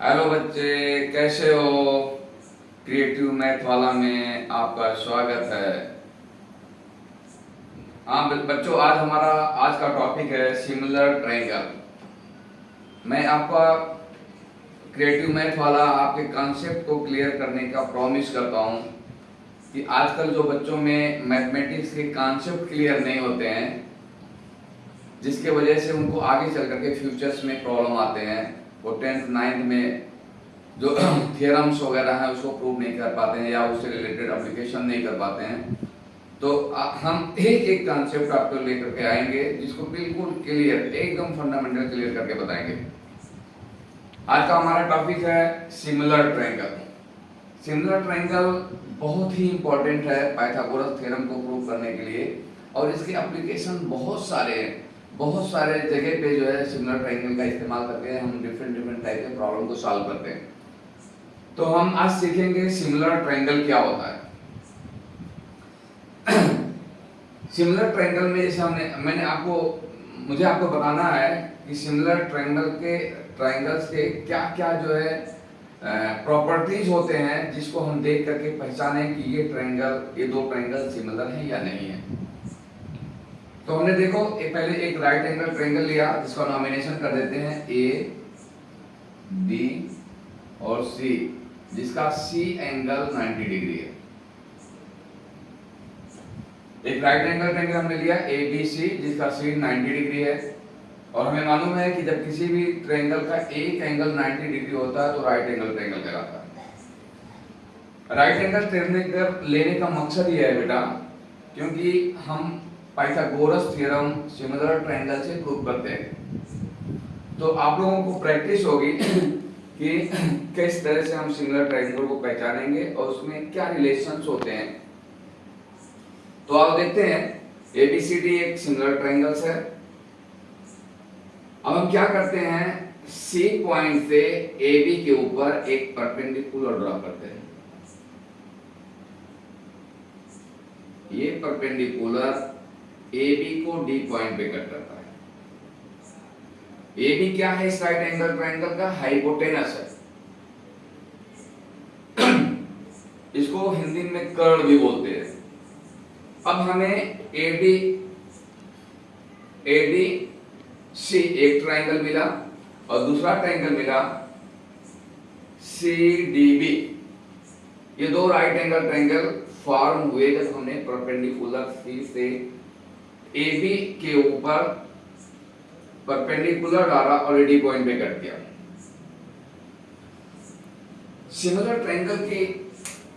Hello बच्चे, कैसे हो? क्रिएटिव मैथ वाला में आपका स्वागत है। हाँ बच्चों, आज का टॉपिक है सिमिलर ट्रायंगल। मैं आपका क्रिएटिव मैथ वाला आपके कॉन्सेप्ट को क्लियर करने का प्रॉमिस करता हूँ कि आजकल जो बच्चों में मैथमेटिक्स के कॉन्सेप्ट क्लियर नहीं होते हैं, जिसके वजह से उनको आगे चल करके फ्यूचर्स में प्रॉब्लम आते हैं। वो 10th 9th में जो थियरम्स वगैरह हैं उसको प्रूव नहीं कर पाते हैं या उससे रिलेटेड एप्लीकेशन नहीं कर पाते हैं। तो हम एक एक कॉन्सेप्ट आपको लेकर के आएंगे जिसको बिल्कुल क्लियर, एकदम फंडामेंटल क्लियर करके बताएंगे। आज का हमारा टॉपिक है सिमिलर ट्रायंगल। सिमिलर ट्रायंगल बहुत ही इंपॉर्टेंट है पाइथागोरस थ्योरम को प्रूव करने के लिए, और इसके एप्लीकेशन बहुत सारे हैं। बहुत सारे जगह पे जो है सिमिलर ट्रायंगल का इस्तेमाल करके हम डिफरेंट टाइप के प्रॉब्लम को सॉल्व करते हैं। तो हम आज सीखेंगे सिमिलर ट्रायंगल क्या होता है। सिमिलर ट्रायंगल में जैसे मुझे आपको बताना है कि सिमिलर ट्रायंगल्स के क्या क्या जो है प्रॉपर्टीज होते हैं जिसको हम देख करके पहचाने कि ये दो ट्रायंगल सिमिलर हैं या नहीं है। तो हमने देखो पहले एक राइट एंगल ट्रायंगल लिया जिसका नॉमिनेशन कर देते हैं ए बी और सी, जिसका सी एंगल 90 डिग्री है। एक राइट एंगल ट्रायंगल हमने लिया ए बी सी जिसका सी 90 डिग्री है, और हमें मालूम है कि जब किसी भी ट्रायंगल का एक एंगल 90 डिग्री होता है तो राइट एंगल ट्रायंगल कहलाता है। राइट एंगल ट्रायंगल लेने का मकसद ये है बेटा, क्योंकि हम पाइथागोरस थ्योरम सिमिलर ट्रायंगल से प्रूव करते हैं। तो आप लोगों को प्रैक्टिस होगी कि किस तरह से हम सिमिलर ट्रायंगल को पहचानेंगे और उसमें क्या रिलेशंस होते हैं। तो आप देखते हैं ABCD एक सिमिलर ट्रायंगल्स है। अब हम क्या करते हैं, C पॉइंट से AB के ऊपर एक परपेंडिकुलर ड्रॉ करते हैं। ये परपेंडिकुलर AB को D पॉइंट पे कट करता है। AB क्या है इस राइट एंगल ट्रायंगल का? हाइपोटेनस है। इसको हिंदी में कर्ड भी बोलते हैं। अब हमें ADC एक ट्रायंगल मिला और दूसरा ट्रायंगल मिला CDB। ये दो राइट एंगल ट्रायंगल फॉर्म हुए जब हमने परपेंडिकुलर C से AB के ऊपर परपेंडिकुलर डाला और AD पॉइंट पे कट किया। सिमिलर ट्रायंगल की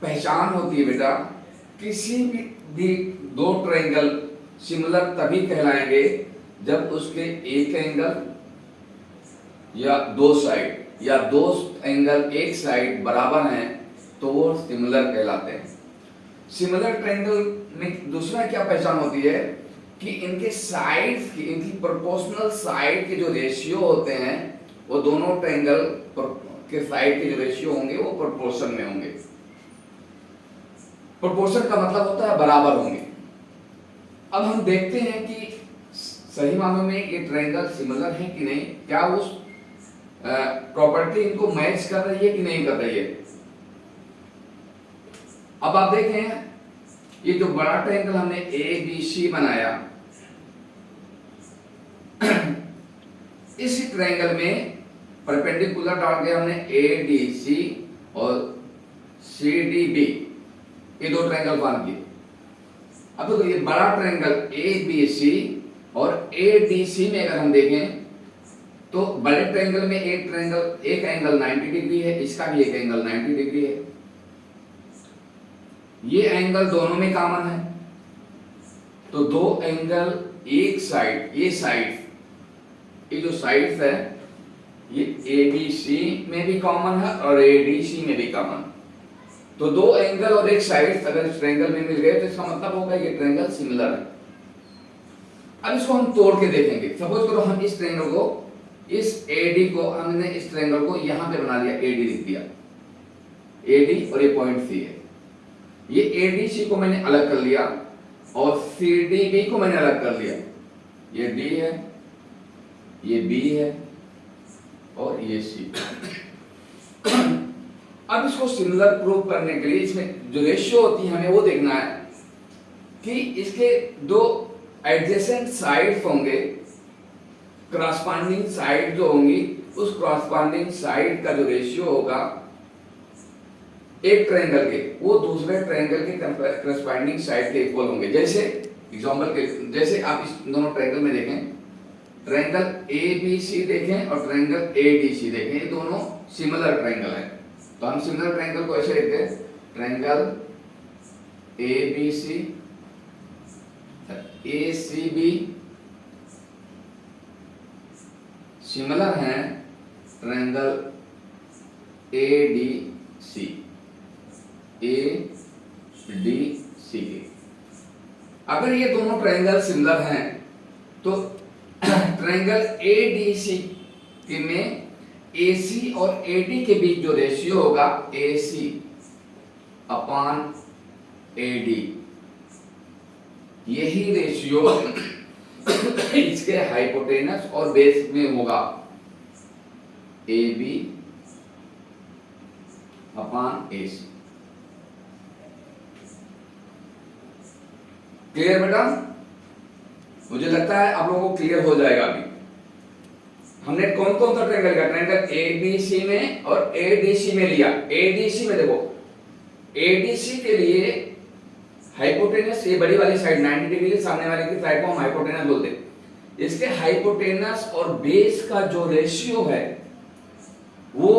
पहचान होती है बेटा, किसी भी दो ट्रायंगल सिमिलर तभी कहलाएंगे जब उसके एक एंगल या दो साइड या दो एंगल एक साइड बराबर हैं तो वो सिमिलर कहलाते हैं। सिमिलर ट्रायंगल में दूसरा क्या पहचान होती है कि इनके साइड्स की, इनकी प्रोपोर्शनल साइड के जो रेशियो होते हैं वो दोनों ट्रायंगल के साइड के जो रेशियो होंगे वो प्रोपोर्शन में होंगे। प्रोपोर्शन का मतलब होता है बराबर होंगे। अब हम देखते हैं कि सही मानों में ये ट्रायंगल सिमिलर है कि नहीं, क्या उस प्रॉपर्टी इनको मैच कर रही है कि नहीं कर रही है। अब आप देखें ये जो बड़ा ट्रायंगल हमने ABC बनाया, इस ट्रायंगल में परपेंडिकुलर डाल के हमने ADC और CDB ये दो ट्रायंगल बन गए। अब देखो ये बड़ा ट्रायंगल ABC और ADC में अगर हम देखें तो बड़े ट्रायंगल में एक एंगल 90 डिग्री है, इसका भी एक एंगल 90 डिग्री है। ये एंगल दोनों में कॉमन है, तो दो एंगल एक साइड, ये जो साइड्स है ये ABC में भी कॉमन है और ADC में भी कॉमन। तो दो एंगल और एक साइड अगर इस ट्रायंगल में मिल गए तो इसका मतलब होगा ये ट्रायंगल सिमिलर है। अब इसको हम तोड़ के देखेंगे। सपोज करो हम इस ट्रायंगल को, इस AD को हमने इस ट्रायंगल को यहां पे बना लिया, AD लिख दिया, AD और ये पॉइंट C है। ये ADC को मैंने अलग कर लिया और CDB को मैंने अलग कर लिया। ये D है, ये B है और ये C। अब इसको सिमिलर प्रूव करने के लिए इसमें जो रेशियो होती है हमें वो देखना है कि इसके दो एडजेसेंट साइड्स होंगे, क्रॉसपॉन्डिंग साइड जो होंगी, उस क्रॉसपॉन्डिंग साइड का जो रेशियो होगा एक ट्रायंगल के, वो दूसरे ट्रायंगल के क्रॉसपॉन्डिंग साइड के इक्वल होंगे। जैसे एग्जांपल के, जैसे आप इस दोनों ट्रायंगल में देखें, ट्रायंगल ABC देखें और ट्रायंगल ADC देखें, ये दोनों सिमिलर ट्रायंगल है। तो हम सिमिलर ट्रायंगल को ऐसे लिखते हैं, ट्रायंगल ABC ACB सिमिलर हैं ट्रायंगल ADC के। अगर ये दोनों ट्रायंगल सिमिलर हैं तो ट्रायंगल ADC के में AC और AD के बीच जो रेशियो होगा AC अपॉन AD, यही रेशियो इसके हाइपोटेनस और बेस में होगा, AB अपॉन AC। क्लियर बेटा? मुझे लगता है आप लोगों को क्लियर हो जाएगा। अभी हमने कौन कौन सा ट्रायंगल लिया, ट्रायंगल ABC में और ADC में लिया। ADC में देखो, ADC के लिए हाइपोटेनस, ये बड़ी वाली साइड 90 डिग्री, सामने वाले की साइड को हम हाइपोटेनस बोलते हैं। इसके हाइपोटेनस और बेस का जो रेशियो है वो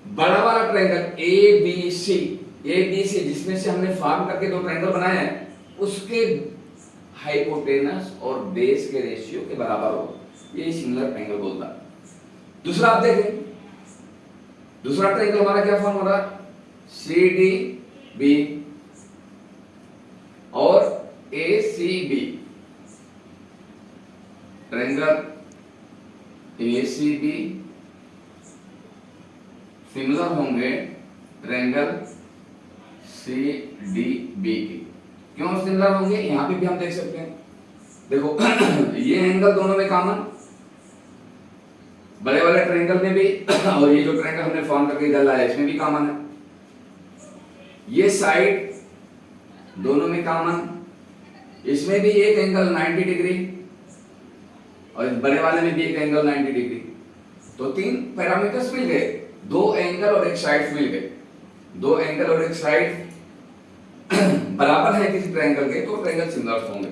बड़ा वाला ट्रायंगल ABC जिसमें से हमने फॉर्म करके दो ट्रायंगल बनाए हैं, उसके हाइपोटेनस और बेस के रेशियो के बराबर हो, ये सिमिलर ट्रायंगल बोलता है। दूसरा आप देखें, दूसरा ट्रायंगल हमारा क्या फॉर्म हो रहा है, CDB और ACB। ट्रायंगल ACB सिमिलर होंगे ट्रायंगल CDB के। क्यों सिमिलर होंगे, यहां पे भी हम देख सकते हैं। देखो ये एंगल दोनों में कॉमन, बड़े वाले ट्रायंगल में भी और ये जो ट्रायंगल हमने फॉर्म करके इधर लाया इसमें भी कॉमन है। ये साइड दोनों में कॉमन, इसमें भी एक एंगल 90 डिग्री और इस बड़े वाले में भी एक एंगल 90 डिग्री। तो तीन पैरामीटर्स मिल गए, दो एंगल और एक साइड मिल गए। दो एंगल और एक साइड बराबर है किसी ट्रायंगल के, तो ट्रायंगल सिमिलर होंगे।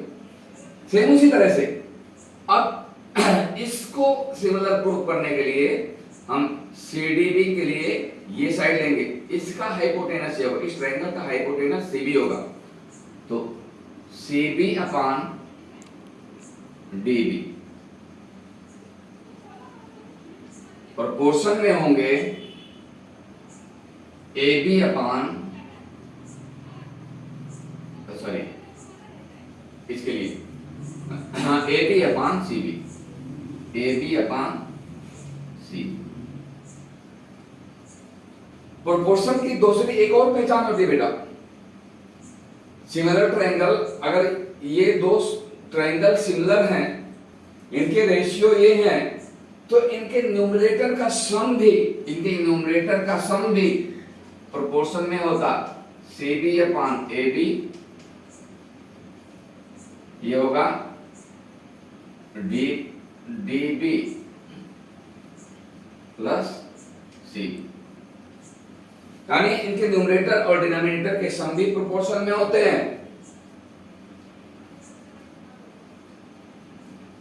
सेम उसी तरह से अब इसको सिमिलर प्रूव करने के लिए हम CDB के लिए ये साइड लेंगे, इसका हाइपोटेनस ये होगा, इस ट्रायंगल का हाइपोटेनस CB होगा, तो CB अपॉन DB प्रोपोर्शन में होंगे AB अपॉन, सॉरी इसके लिए हाँ AB upon CB, AB upon CB। Proportion की दूसरी एक और पहचान होती है बेटा, सिमिलर ट्रायंगल, अगर ये दो ट्रायंगल सिमिलर हैं, इनके रेशियो ये हैं, तो इनके न्यूमरेटर का सम भी, इनके न्यूमरेटर का सम भी प्रोपोर्शन में होता, CB अपॉन AB, ये होगा DB प्लस CB। यानी इनके न्यूमरेटर और डिनोमिनेटर के सम भी प्रोपोर्शन में होते हैं।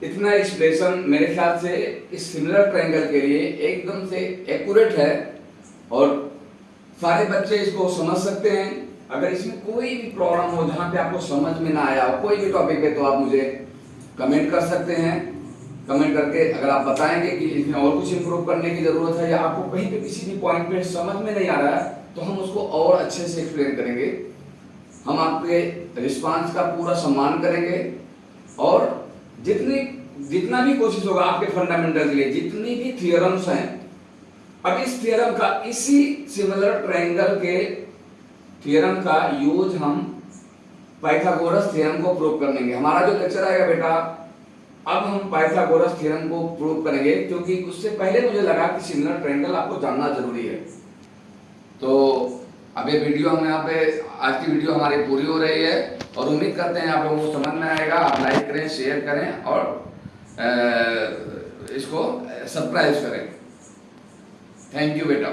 इतना एक्सप्रेशन मेरे ख्याल से इस सिमिलर ट्रायंगल के लिए एकदम से एक्यूरेट है और सारे बच्चे इसको समझ सकते हैं। अगर इसमें कोई भी प्रॉब्लम हो, जहां पे आपको समझ में ना आया हो कोई भी टॉपिक पे, तो आप मुझे कमेंट कर सकते हैं। कमेंट करके अगर आप बताएंगे कि इसमें और कुछ इंप्रूव करने की जरूरत है या आपको कहीं पे किसी भी पॉइंट पे समझ में नहीं आ रहा है, तो हम उसको और अच्छे से एक्सप्लेन करेंगे। हम आपके रिस्पांस का पूरा सम्मान करेंगे और जितना भी कोशिश होगा आपके फंडामेंटल के लिए, जितनी भी थियरम्स हैं, अब इस थियरम का, इसी सिमिलर ट्रायंगल के थियरम का यूज हम पाइथागोरस थ्योरम को प्रूव करेंगे। हमारा जो लेक्चर आएगा बेटा, अब हम पाइथागोरस थ्योरम को प्रूव करेंगे, क्योंकि उससे पहले मुझे लगा कि सिमिलर ट्रायंगल आपको जानना जरूरी है। तो अब ये वीडियो हम यहाँ पे आज की वीडियो हमारी पूरी हो रही है और उम्मीद करते हैं आप लोगों को समझ में आएगा। आप लाइक करें, शेयर करें और इसको सब्सक्राइब करें। थैंक यू बेटा।